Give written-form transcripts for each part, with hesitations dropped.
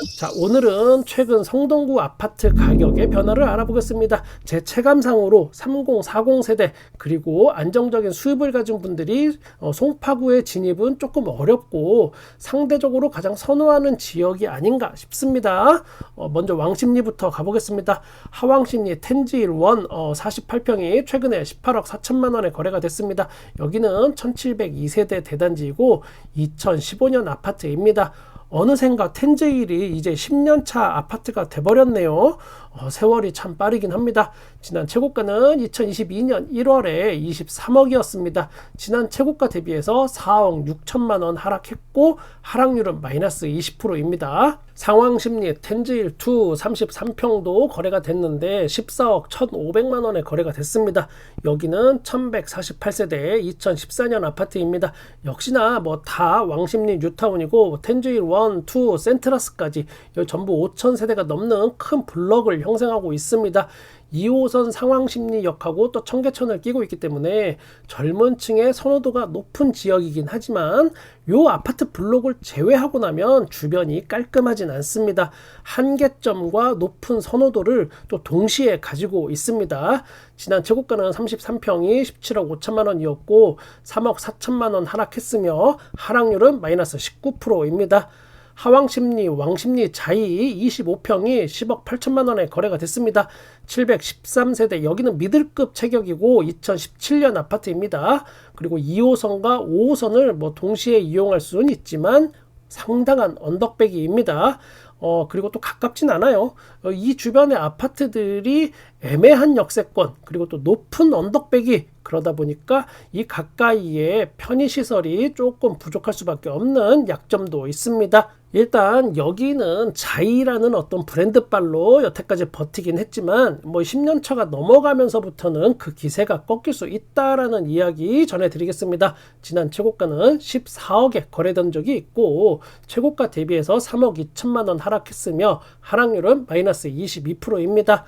자, 오늘은 최근 성동구 아파트 가격의 변화를 알아보겠습니다. 제 체감상으로 30, 40 세대 그리고 안정적인 수입을 가진 분들이 송파구의 진입은 조금 어렵고 상대적으로 가장 선호하는 지역이 아닌가 싶습니다. 먼저 왕십리부터 가보겠습니다. 하왕십리 텐지일 1 48평이 최근에 18억 4천만 원에 거래가 됐습니다. 여기는 1702세대 대단지이고 2015년 아파트입니다. 어느샌가 텐즈힐이 이제 10년차 아파트가 돼버렸네요. 세월이 참 빠르긴 합니다. 지난 최고가는 2022년 1월에 23억이었습니다. 지난 최고가 대비해서 4억 6천만 원 하락했고 하락률은 마이너스 20%입니다. 상황심리 텐즈힐 2 33평도 거래가 됐는데 14억 1,500만 원에 거래가 됐습니다. 여기는 1148세대 2014년 아파트입니다. 역시나 뭐 다 왕십리 뉴타운이고 텐즈힐 1, 2, 센트라스까지 전부 5,000세대가 넘는 큰 블럭을 형성하고 있습니다. 2호선 상황심리역하고 또 청계천을 끼고 있기 때문에 젊은 층의 선호도가 높은 지역이긴 하지만 요 아파트 블록을 제외하고 나면 주변이 깔끔하진 않습니다. 한계점과 높은 선호도를 또 동시에 가지고 있습니다. 지난 최고가는 33평이 17억 5천만 원이었고 3억 4천만 원 하락했으며 하락률은 마이너스 19%입니다. 하왕십리, 왕십리 자이 25평이 10억 8천만 원에 거래가 됐습니다. 713세대 여기는 미들급 체격이고 2017년 아파트입니다. 그리고 2호선과 5호선을 뭐 동시에 이용할 수는 있지만 상당한 언덕배기입니다. 그리고 또 가깝진 않아요. 이 주변의 아파트들이 애매한 역세권 그리고 또 높은 언덕배기 그러다 보니까 이 가까이에 편의시설이 조금 부족할 수밖에 없는 약점도 있습니다. 일단 여기는 자이라는 어떤 브랜드빨로 여태까지 버티긴 했지만 뭐 10년차가 넘어가면서부터는 그 기세가 꺾일 수 있다라는 이야기 전해드리겠습니다. 지난 최고가는 14억에 거래된 적이 있고 최고가 대비해서 3억 2천만 원 하락했으며 하락률은 마이너스 22%입니다.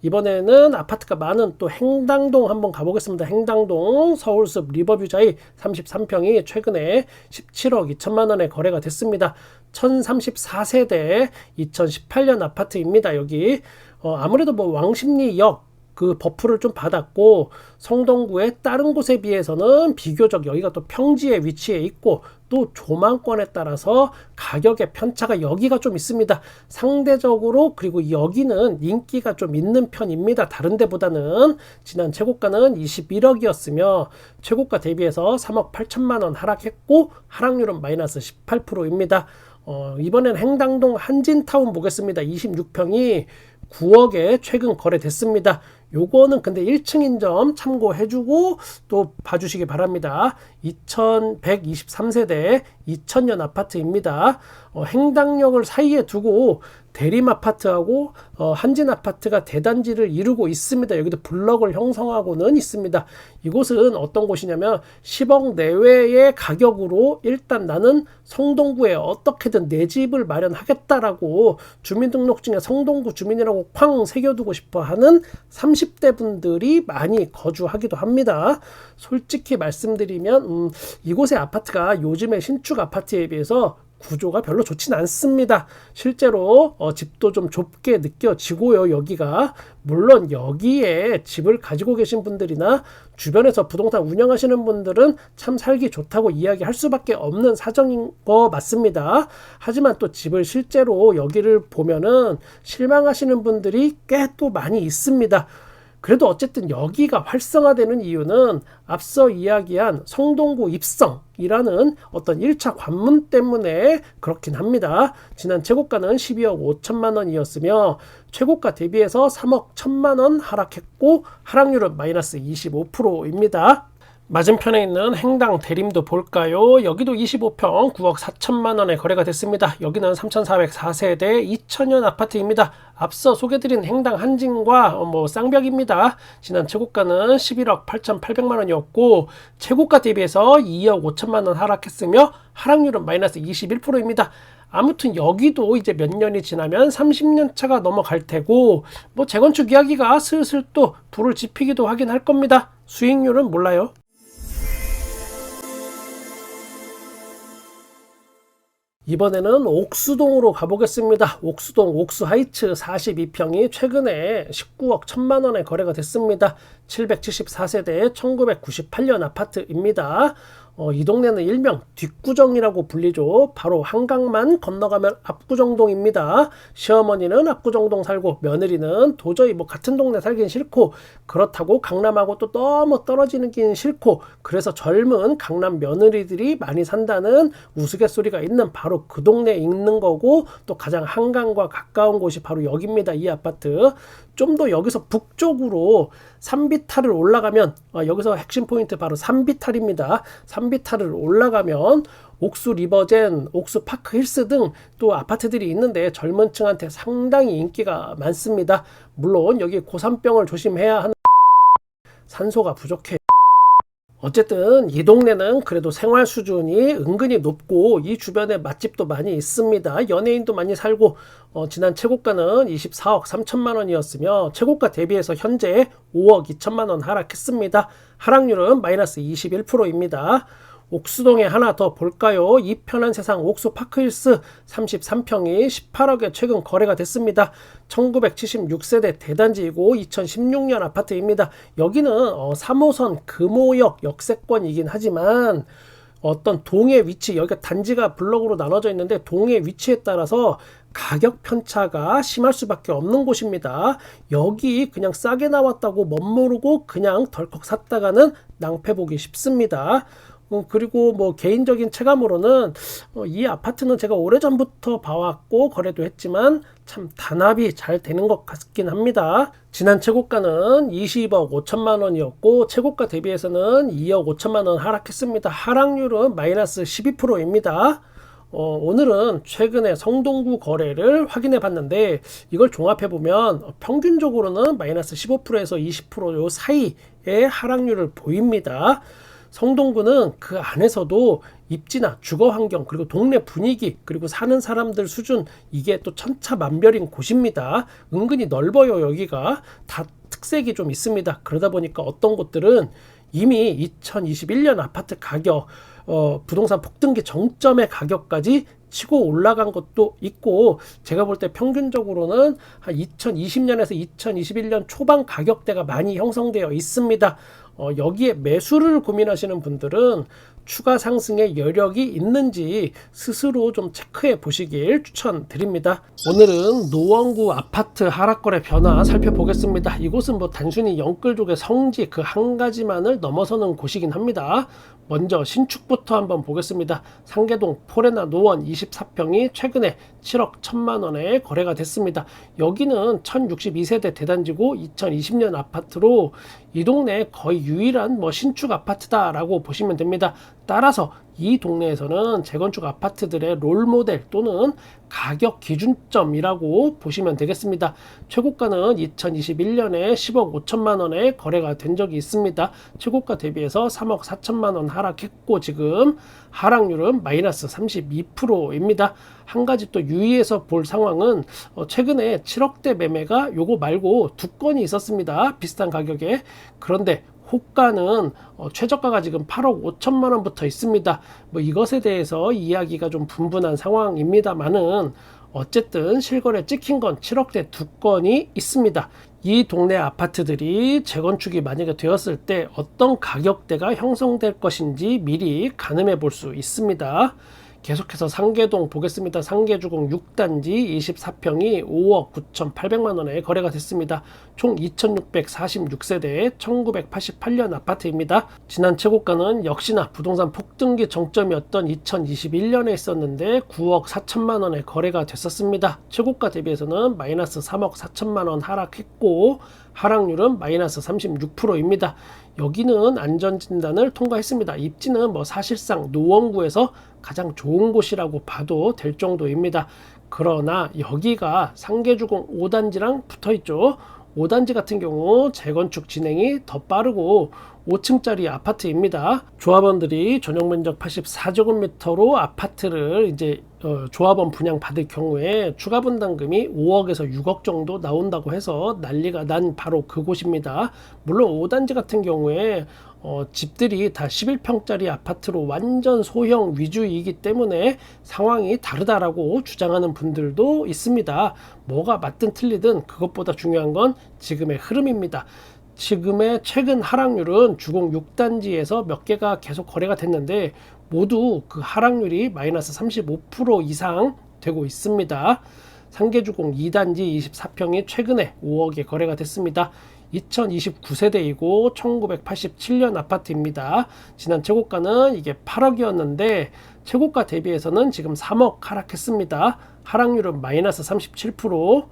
이번에는 아파트가 많은 또 행당동 한번 가보겠습니다. 행당동 서울숲 리버뷰자이 33평이 최근에 17억 2천만 원에 거래가 됐습니다. 1034세대 2018년 아파트입니다. 여기 아무래도 뭐 왕십리역 그 버프를 좀 받았고 성동구의 다른 곳에 비해서는 비교적 여기가 또 평지에 위치해 있고 또 조망권에 따라서 가격의 편차가 여기가 좀 있습니다. 상대적으로 그리고 여기는 인기가 좀 있는 편입니다. 다른 데보다는 지난 최고가는 21억이었으며 최고가 대비해서 3억 8천만 원 하락했고 하락률은 마이너스 18%입니다. 이번엔 행당동 한진타운 보겠습니다. 26평이 9억에 최근 거래됐습니다. 요거는 근데 1층인 점 참고해주고 또 봐주시기 바랍니다. 2123세대 2000년 아파트입니다. 행당역을 사이에 두고 대림아파트하고 한진아파트가 대단지를 이루고 있습니다. 여기도 블럭을 형성하고는 있습니다. 이곳은 어떤 곳이냐면 10억 내외의 가격으로 일단 나는 성동구에 어떻게든 내 집을 마련하겠다라고 주민등록증에 성동구 주민이라고 쾅 새겨두고 싶어하는 30대 분들이 많이 거주하기도 합니다. 솔직히 말씀드리면 이곳의 아파트가 요즘의 신축 아파트에 비해서 구조가 별로 좋진 않습니다. 실제로 집도 좀 좁게 느껴지고요. 여기가 물론 여기에 집을 가지고 계신 분들이나 주변에서 부동산 운영하시는 분들은 참 살기 좋다고 이야기할 수밖에 없는 사정인 거 맞습니다. 하지만 또 집을 실제로 여기를 보면은 실망하시는 분들이 꽤 또 많이 있습니다. 그래도 어쨌든 여기가 활성화되는 이유는 앞서 이야기한 성동구 입성이라는 어떤 1차 관문 때문에 그렇긴 합니다. 지난 최고가는 12억 5천만 원이었으며 최고가 대비해서 3억 1천만 원 하락했고 하락률은 마이너스 25%입니다. 맞은편에 있는 행당 대림도 볼까요? 여기도 25평 9억 4천만 원에 거래가 됐습니다. 여기는 3404세대 2000년 아파트입니다. 앞서 소개드린 행당 한진과 쌍벽입니다. 지난 최고가는 11억 8,800만 원이었고 최고가 대비해서 2억 5천만 원 하락했으며 하락률은 마이너스 21%입니다. 아무튼 여기도 이제 몇 년이 지나면 30년 차가 넘어갈 테고 뭐 재건축 이야기가 슬슬 또 불을 지피기도 하긴 할 겁니다. 수익률은 몰라요. 이번에는 옥수동으로 가보겠습니다. 옥수동 옥수하이츠 42평이 최근에 19억 1천만 원에 거래가 됐습니다. 774세대 1998년 아파트입니다. 이 동네는 일명 뒷구정이라고 불리죠. 바로 한강만 건너가면 압구정동입니다. 시어머니는 압구정동 살고 며느리는 도저히 같은 동네 살긴 싫고, 그렇다고 강남하고 또 너무 떨어지는 긴 싫고, 그래서 젊은 강남 며느리들이 많이 산다는 우스갯소리가 있는 바로 그 동네에 있는 거고, 또 가장 한강과 가까운 곳이 바로 여기입니다. 이 아파트. 좀 더 여기서 북쪽으로 산비탈을 올라가면, 여기서 핵심 포인트 바로 산비탈입니다. 산비탈을 올라가면 옥수 리버젠, 옥수 파크 힐스 등 또 아파트들이 있는데 젊은 층한테 상당히 인기가 많습니다. 물론 여기 고산병을 조심해야 하는, 산소가 부족해. 어쨌든 이 동네는 그래도 생활 수준이 은근히 높고 이 주변에 맛집도 많이 있습니다. 연예인도 많이 살고, 지난 최고가는 24억 3천만 원이었으며 최고가 대비해서 현재 5억 2천만 원 하락했습니다. 하락률은 마이너스 21%입니다. 옥수동에 하나 더 볼까요? 이 편한 세상 옥수 파크힐스 33평이 18억에 최근 거래가 됐습니다. 1976세대 대단지이고 2016년 아파트입니다. 여기는 3호선 금호역 역세권이긴 하지만 어떤 동의 위치, 여기가 단지가 블럭으로 나눠져 있는데 동의 위치에 따라서 가격 편차가 심할 수밖에 없는 곳입니다. 여기 그냥 싸게 나왔다고 멋모르고 그냥 덜컥 샀다가는 낭패 보기 쉽습니다. 그리고 개인적인 체감으로는 이 아파트는 제가 오래전부터 봐왔고 거래도 했지만 참 단합이 잘 되는 것 같긴 합니다. 지난 최고가는 20억 5천만 원이었고 최고가 대비해서는 2억 5천만 원 하락했습니다. 하락률은 마이너스 12%입니다. 오늘은 최근에 성동구 거래를 확인해 봤는데 이걸 종합해 보면 평균적으로는 마이너스 15%에서 20% 사이의 하락률을 보입니다. 성동구는 그 안에서도 입지나 주거 환경, 그리고 동네 분위기, 그리고 사는 사람들 수준, 이게 또 천차만별인 곳입니다. 은근히 넓어요. 여기가 다 특색이 좀 있습니다. 그러다 보니까 어떤 곳들은 이미 2021년 아파트 가격, 부동산 폭등기 정점의 가격까지 치고 올라간 것도 있고, 제가 볼 때 평균적으로는 한 2020년에서 2021년 초반 가격대가 많이 형성되어 있습니다. 여기에 매수를 고민하시는 분들은 추가 상승의 여력이 있는지 스스로 좀 체크해 보시길 추천드립니다. 오늘은 노원구 아파트 하락거래 변화 살펴보겠습니다. 이곳은 단순히 영끌족의 성지 그 한 가지만을 넘어서는 곳이긴 합니다. 먼저 신축부터 한번 보겠습니다. 상계동 포레나 노원 24평이 최근에 7억 1천만 원에 거래가 됐습니다. 여기는 1062세대 대단지고 2020년 아파트로 이 동네 거의 유일한 신축 아파트다라고 보시면 됩니다. 따라서 이 동네에서는 재건축 아파트들의 롤모델 또는 가격 기준점이라고 보시면 되겠습니다. 최고가는 2021년에 10억 5천만 원에 거래가 된 적이 있습니다. 최고가 대비해서 3억 4천만 원 하락했고 지금 하락률은 마이너스 32%입니다. 한 가지 또 유의해서 볼 상황은 최근에 7억대 매매가 요거 말고 두 건이 있었습니다. 비슷한 가격에. 그런데 호가는 최저가가 지금 8억 5천만 원부터 있습니다. 이것에 대해서 이야기가 좀 분분한 상황입니다만은 어쨌든 실거래 찍힌 건 7억대 두 건이 있습니다. 이 동네 아파트들이 재건축이 만약에 되었을 때 어떤 가격대가 형성될 것인지 미리 가늠해 볼 수 있습니다. 계속해서 상계동 보겠습니다. 상계주공 6단지 24평이 5억 9,800만 원에 거래가 됐습니다. 총 2,646세대 1988년 아파트입니다. 지난 최고가는 역시나 부동산 폭등기 정점이었던 2021년에 있었는데 9억 4천만 원에 거래가 됐었습니다. 최고가 대비해서는 마이너스 3억 4천만 원 하락했고 하락률은 마이너스 36%입니다. 여기는 안전진단을 통과했습니다. 입지는 사실상 노원구에서 가장 좋은 곳이라고 봐도 될 정도입니다. 그러나 여기가 상계주공 5단지랑 붙어있죠. 5단지 같은 경우 재건축 진행이 더 빠르고 5층짜리 아파트입니다. 조합원들이 전용 면적 84제곱미터로 아파트를 이제 조합원 분양 받을 경우에 추가 분담금이 5억에서 6억 정도 나온다고 해서 난리가 난 바로 그곳입니다. 물론 5단지 같은 경우에 집들이 다 11평짜리 아파트로 완전 소형 위주이기 때문에 상황이 다르다라고 주장하는 분들도 있습니다. 뭐가 맞든 틀리든 그것보다 중요한 건 지금의 흐름입니다. 지금의 최근 하락률은 주공 6단지에서 몇 개가 계속 거래가 됐는데 모두 그 하락률이 마이너스 35% 이상 되고 있습니다. 상계주공 2단지 24평이 최근에 5억에 거래가 됐습니다. 2029세대이고 1987년 아파트입니다. 지난 최고가는 이게 8억이었는데 최고가 대비해서는 지금 3억 하락했습니다. 하락률은 마이너스 37%.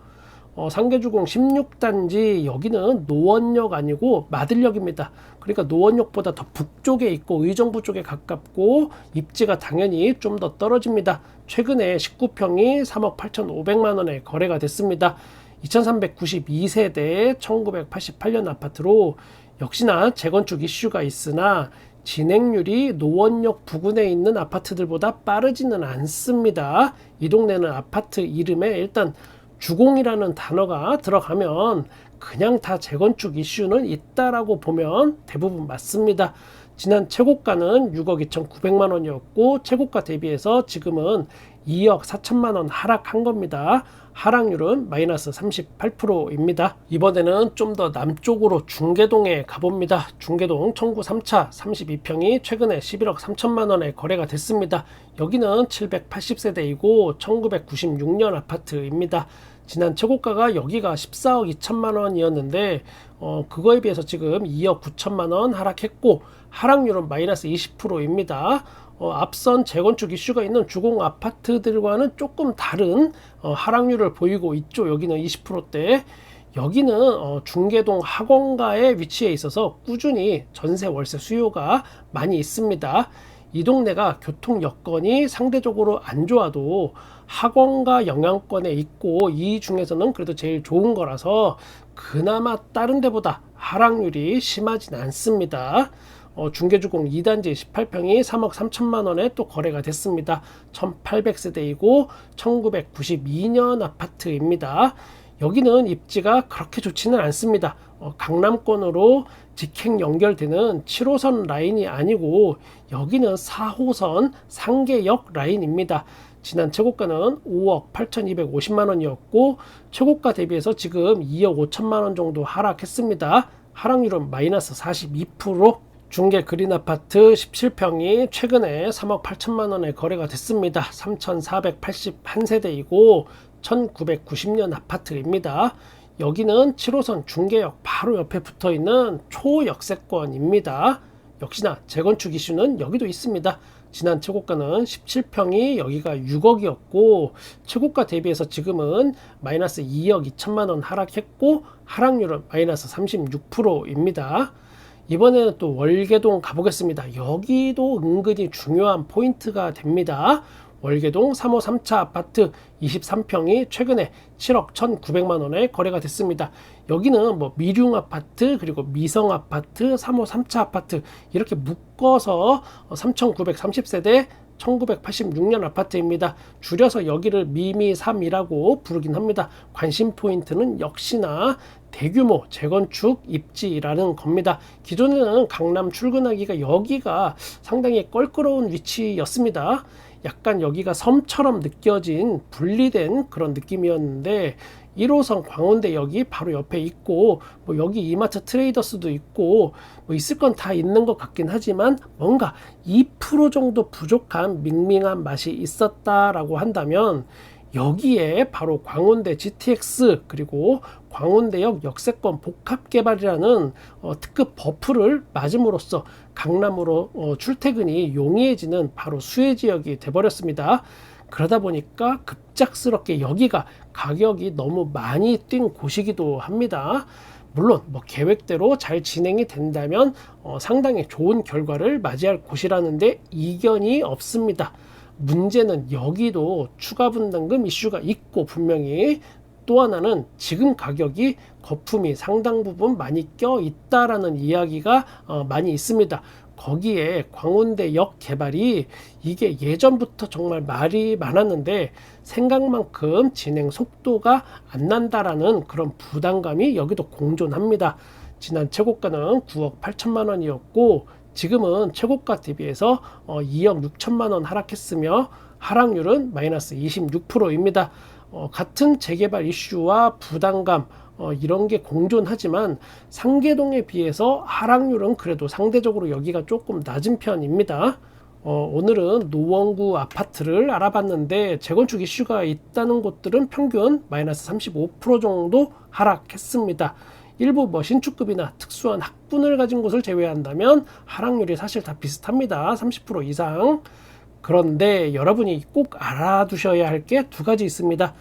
상계주공 16단지 여기는 노원역 아니고 마들역입니다. 그러니까 노원역보다 더 북쪽에 있고 의정부 쪽에 가깝고 입지가 당연히 좀 더 떨어집니다. 최근에 19평이 3억 8,500만원에 거래가 됐습니다. 2392세대 1988년 아파트로 역시나 재건축 이슈가 있으나 진행률이 노원역 부근에 있는 아파트들보다 빠르지는 않습니다. 이 동네는 아파트 이름에 일단 주공이라는 단어가 들어가면 그냥 다 재건축 이슈는 있다라고 보면 대부분 맞습니다. 지난 최고가는 6억 2,900만 원이었고 최고가 대비해서 지금은 2억 4천만 원 하락한 겁니다. 하락률은 마이너스 38%입니다. 이번에는 좀 더 남쪽으로 중계동에 가봅니다. 중계동 청구 3차 32평이 최근에 11억 3천만 원에 거래가 됐습니다. 여기는 780세대이고 1996년 아파트입니다. 지난 최고가가 여기가 14억 2천만 원이었는데 그거에 비해서 지금 2억 9천만 원 하락했고 하락률은 마이너스 20%입니다. 앞선 재건축 이슈가 있는 주공 아파트들과는 조금 다른 하락률을 보이고 있죠. 여기는 20%대. 여기는 중계동 학원가의 위치에 있어서 꾸준히 전세 월세 수요가 많이 있습니다. 이 동네가 교통 여건이 상대적으로 안 좋아도 학원가 영향권에 있고 이 중에서는 그래도 제일 좋은 거라서 그나마 다른 데보다 하락률이 심하진 않습니다. 중계주공 2단지 18평이 3억 3천만 원에 또 거래가 됐습니다. 1800세대이고 1992년 아파트입니다. 여기는 입지가 그렇게 좋지는 않습니다. 강남권으로 직행 연결되는 7호선 라인이 아니고 여기는 4호선 상계역 라인입니다. 지난 최고가는 5억 8,250만 원이었고 최고가 대비해서 지금 2억 5천만 원 정도 하락했습니다. 하락률은 마이너스 42%. 중계 그린 아파트 17평이 최근에 3억 8천만 원에 거래가 됐습니다. 3,481세대이고 1990년 아파트입니다. 여기는 7호선 중계역 바로 옆에 붙어있는 초역세권입니다. 역시나 재건축 이슈는 여기도 있습니다. 지난 최고가는 17평이 여기가 6억이었고 최고가 대비해서 지금은 마이너스 2억 2천만 원 하락했고 하락률은 마이너스 36%입니다. 이번에는 또 월계동 가보겠습니다. 여기도 은근히 중요한 포인트가 됩니다. 월계동 3호 3차 아파트 23평이 최근에 7억 1,900만 원에 거래가 됐습니다. 여기는 뭐 미융 아파트 그리고 미성 아파트 3호 3차 아파트 이렇게 묶어서 3,930세대 1986년 아파트입니다. 줄여서 여기를 미미3이라고 부르긴 합니다. 관심 포인트는 역시나 대규모 재건축 입지라는 겁니다. 기존에는 강남 출근하기가 여기가 상당히 껄끄러운 위치였습니다. 약간 여기가 섬처럼 느껴진 분리된 그런 느낌이었는데 1호선 광운대역이 바로 옆에 있고 뭐 여기 이마트 트레이더스도 있고 뭐 있을 건 다 있는 것 같긴 하지만 뭔가 2% 정도 부족한 밍밍한 맛이 있었다라고 한다면 여기에 바로 광운대 GTX 그리고 광운대역 역세권 복합개발이라는 특급 버프를 맞음으로써 강남으로 출퇴근이 용이해지는 바로 수혜지역이 돼버렸습니다. 그러다 보니까 급작스럽게 여기가 가격이 너무 많이 뛴 곳이기도 합니다. 물론 뭐 계획대로 잘 진행이 된다면 상당히 좋은 결과를 맞이할 곳이라는데 이견이 없습니다. 문제는 여기도 추가 분담금 이슈가 있고 분명히 또 하나는 지금 가격이 거품이 상당 부분 많이 껴 있다라는 이야기가 많이 있습니다. 거기에 광운대역 개발이 이게 예전부터 정말 말이 많았는데 생각만큼 진행 속도가 안 난다라는 그런 부담감이 여기도 공존합니다. 지난 최고가는 9억 8천만 원이었고 지금은 최고가 대비해서 2억 6천만 원 하락했으며 하락률은 마이너스 26%입니다. 같은 재개발 이슈와 부담감 이런 게 공존하지만 상계동에 비해서 하락률은 그래도 상대적으로 여기가 조금 낮은 편입니다. 오늘은 노원구 아파트를 알아봤는데 재건축 이슈가 있다는 곳들은 평균 마이너스 35% 정도 하락했습니다. 일부 신축급이나 특수한 학군을 가진 곳을 제외한다면 하락률이 사실 다 비슷합니다. 30% 이상. 그런데 여러분이 꼭 알아두셔야 할 게 두 가지 있습니다.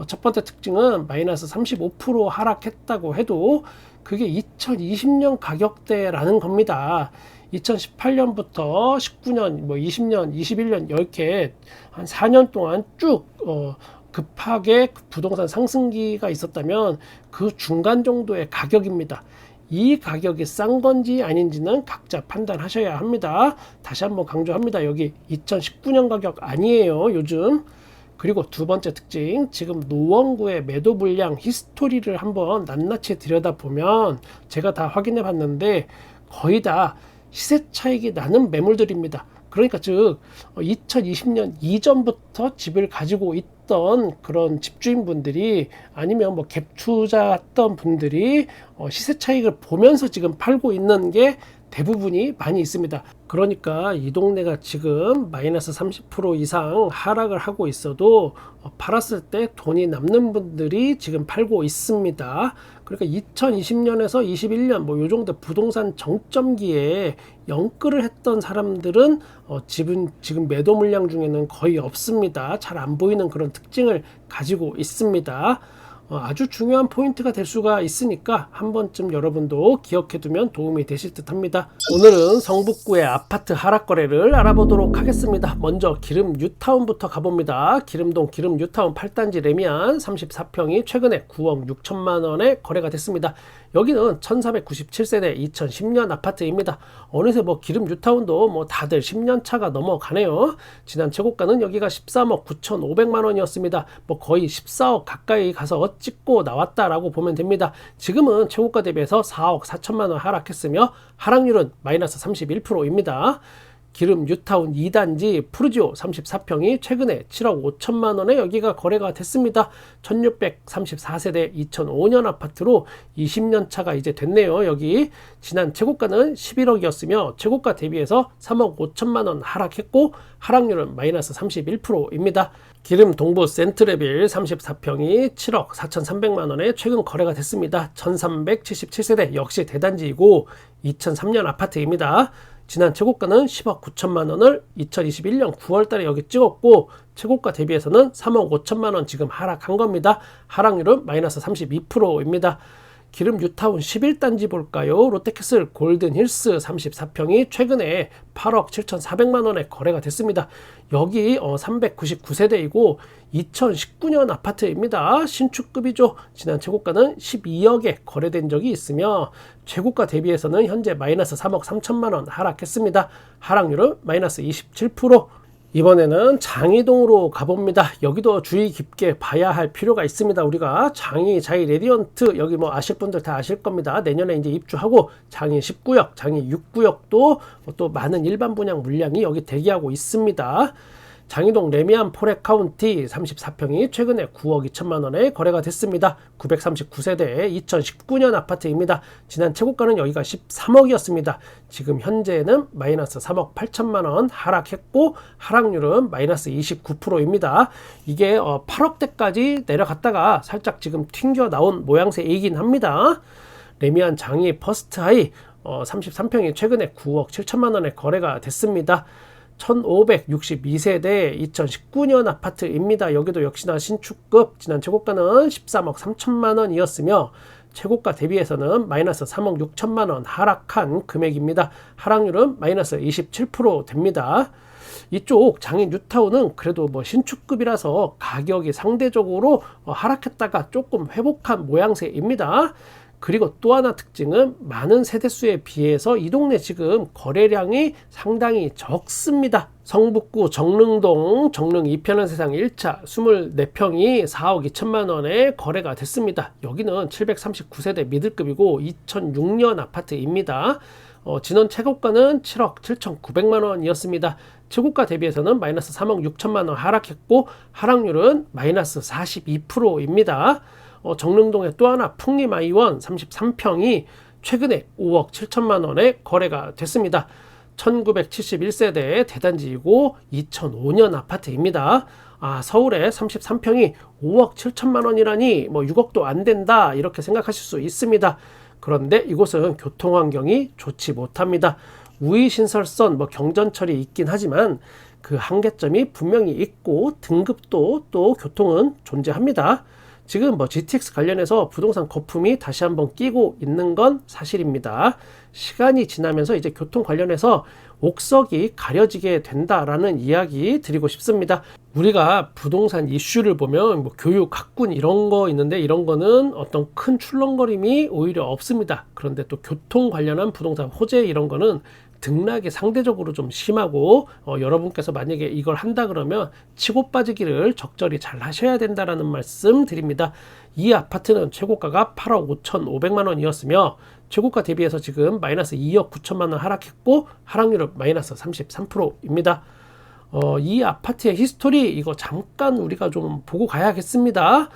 첫 번째 특징은 마이너스 35% 하락했다고 해도 그게 2020년 가격대라는 겁니다. 2018년부터 19년, 20년, 21년 이렇게 한 4년 동안 쭉 급하게 부동산 상승기가 있었다면 그 중간 정도의 가격입니다. 이 가격이 싼 건지 아닌지는 각자 판단하셔야 합니다. 다시 한번 강조합니다. 여기 2019년 가격 아니에요, 요즘. 그리고 두 번째 특징, 지금 노원구의 매도 물량 히스토리를 한번 낱낱이 들여다보면 제가 다 확인해 봤는데 거의 다 시세 차익이 나는 매물들입니다. 그러니까 즉 2020년 이전부터 집을 가지고 있던 그런 집주인분들이 아니면 갭 투자했던 분들이 시세 차익을 보면서 지금 팔고 있는 게 대부분이 많이 있습니다. 그러니까 이 동네가 지금 마이너스 30% 이상 하락을 하고 있어도 팔았을 때 돈이 남는 분들이 지금 팔고 있습니다. 그러니까 2020년에서 21년 요 정도 부동산 정점기에 연끌을 했던 사람들은 지금 매도 물량 중에는 거의 없습니다. 잘 안 보이는 그런 특징을 가지고 있습니다. 아주 중요한 포인트가 될 수가 있으니까 한 번쯤 여러분도 기억해 두면 도움이 되실 듯 합니다. 오늘은 성북구의 아파트 하락 거래를 알아보도록 하겠습니다. 먼저 기름 뉴타운부터 가봅니다. 기름동 기름 뉴타운 8단지 레미안 34평이 최근에 9억 6천만 원에 거래가 됐습니다. 여기는 1497세대 2010년 아파트입니다. 어느새 기름 뉴타운도 다들 10년 차가 넘어가네요. 지난 최고가는 여기가 13억 9,500만 원이었습니다. 거의 14억 가까이 가서 찍고 나왔다라고 보면 됩니다. 지금은 최고가 대비해서 4억 4천만 원 하락했으며 하락률은 마이너스 31%입니다. 기름 뉴타운 2단지 푸르지오 34평이 최근에 7억 5천만 원에 여기가 거래가 됐습니다. 1634세대 2005년 아파트로 20년 차가 이제 됐네요. 여기 지난 최고가는 11억이었으며 최고가 대비해서 3억 5천만 원 하락했고 하락률은 마이너스 31%입니다. 기름 동부 센트레빌 34평이 7억 4,300만 원에 최근 거래가 됐습니다. 1377세대 역시 대단지이고 2003년 아파트입니다. 지난 최고가는 10억 9천만 원을 2021년 9월 달에 여기 찍었고 최고가 대비해서는 3억 5천만 원 지금 하락한 겁니다. 하락률은 마이너스 32%입니다. 기름 뉴타운 11단지 볼까요? 롯데캐슬 골든힐스 34평이 최근에 8억 7,400만 원에 거래가 됐습니다. 여기 399세대이고 2019년 아파트입니다. 신축급이죠. 지난 최고가는 12억에 거래된 적이 있으며 최고가 대비해서는 현재 마이너스 3억 3천만 원 하락했습니다. 하락률은 마이너스 27%. 이번에는 장이동으로 가봅니다. 여기도 주의 깊게 봐야 할 필요가 있습니다. 우리가 장이 자이 레디언트 여기 아실 분들 다 아실 겁니다. 내년에 이제 입주하고 장이 19역, 장이 6구역도 또 많은 일반 분양 물량이 여기 대기하고 있습니다. 장이동 레미안 포레 카운티 34평이 최근에 9억 2천만 원에 거래가 됐습니다. 939세대 2019년 아파트입니다. 지난 최고가는 여기가 13억이었습니다. 지금 현재는 마이너스 3억 8천만 원 하락했고 하락률은 마이너스 29%입니다. 이게 8억대까지 내려갔다가 살짝 지금 튕겨 나온 모양새이긴 합니다. 레미안 장이 퍼스트하이 33평이 최근에 9억 7천만 원에 거래가 됐습니다. 1562세대 2019년 아파트입니다. 여기도 역시나 신축급 지난 최고가는 13억 3천만 원이었으며 최고가 대비해서는 마이너스 3억 6천만 원 하락한 금액입니다. 하락률은 마이너스 27% 됩니다. 이쪽 장인 뉴타운은 그래도 신축급이라서 가격이 상대적으로 하락했다가 조금 회복한 모양새입니다. 그리고 또 하나 특징은 많은 세대수에 비해서 이 동네 지금 거래량이 상당히 적습니다. 성북구 정릉동 정릉 2편한 세상 1차 24평이 4억 2천만 원에 거래가 됐습니다. 여기는 739세대 미들급이고 2006년 아파트입니다. 진원 최고가는 7억 7,900만 원이었습니다. 최고가 대비해서는 마이너스 3억 6천만 원 하락했고 하락률은 마이너스 42%입니다. 정릉동의 또 하나 풍림아이원 33평이 최근에 5억 7천만 원에 거래가 됐습니다. 1971세대 대단지이고 2005년 아파트입니다. 서울의 33평이 5억 7천만 원이라니 6억도 안 된다 이렇게 생각하실 수 있습니다. 그런데 이곳은 교통환경이 좋지 못합니다. 우이신설선 경전철이 있긴 하지만 그 한계점이 분명히 있고 등급도 또 교통은 존재합니다. 지금 GTX 관련해서 부동산 거품이 다시 한번 끼고 있는 건 사실입니다. 시간이 지나면서 이제 교통 관련해서 옥석이 가려지게 된다라는 이야기 드리고 싶습니다. 우리가 부동산 이슈를 보면 교육, 학군 이런 거 있는데 이런 거는 어떤 큰 출렁거림이 오히려 없습니다. 그런데 또 교통 관련한 부동산 호재 이런 거는 등락이 상대적으로 좀 심하고 여러분께서 만약에 이걸 한다 그러면 치고 빠지기를 적절히 잘 하셔야 된다라는 말씀 드립니다. 이 아파트는 최고가가 8억 5,500만 원이었으며 최고가 대비해서 지금 마이너스 2억 9천만 원 하락했고 하락률은 마이너스 33%입니다. 이 아파트의 히스토리 이거 잠깐 우리가 좀 보고 가야겠습니다.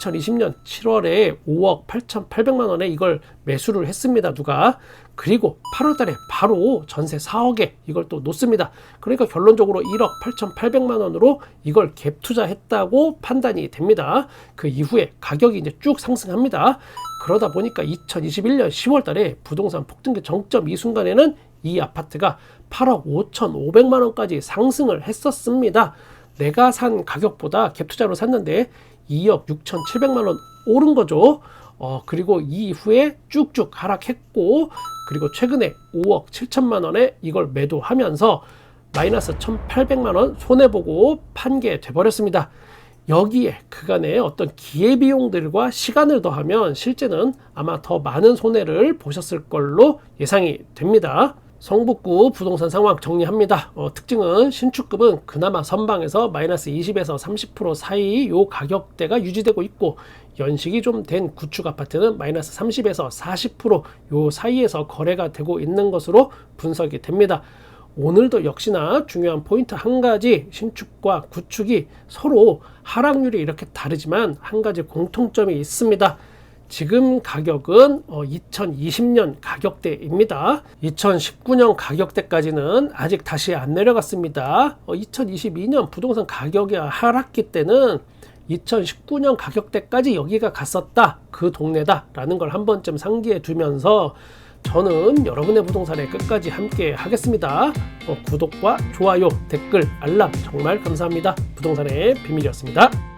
2020년 7월에 5억 8,800만 원에 이걸 매수를 했습니다. 누가? 그리고 8월 달에 바로 전세 4억에 이걸 또 놓습니다. 그러니까 결론적으로 1억 8,800만 원으로 이걸 갭 투자했다고 판단이 됩니다. 그 이후에 가격이 이제 쭉 상승합니다. 그러다 보니까 2021년 10월 달에 부동산 폭등기 정점 이 순간에는 이 아파트가 8억 5,500만 원까지 상승을 했었습니다. 내가 산 가격보다 갭 투자로 샀는데 2억 6,700만 원 오른 거죠. 그리고 이후에 쭉쭉 하락했고 그리고 최근에 5억 7천만 원에 이걸 매도하면서 마이너스 1,800만 원 손해보고 판게 돼버렸습니다. 여기에 그간의 어떤 기회비용들과 시간을 더하면 실제는 아마 더 많은 손해를 보셨을 걸로 예상이 됩니다. 성북구 부동산 상황 정리합니다. 특징은 신축급은 그나마 선방에서 마이너스 20에서 30% 사이 요 가격대가 유지되고 있고 연식이 좀 된 구축 아파트는 마이너스 30에서 40% 사이에서 거래가 되고 있는 것으로 분석이 됩니다. 오늘도 역시나 중요한 포인트 한 가지, 신축과 구축이 서로 하락률이 이렇게 다르지만 한 가지 공통점이 있습니다. 지금 가격은 2020년 가격대입니다. 2019년 가격대까지는 아직 다시 안 내려갔습니다. 2022년 부동산 가격이 하락기 때는 2019년 가격대까지 여기가 갔었다, 그 동네다 라는 걸 한 번쯤 상기해 두면서 저는 여러분의 부동산에 끝까지 함께 하겠습니다. 구독과 좋아요, 댓글, 알람 정말 감사합니다. 부동산의 비밀이었습니다.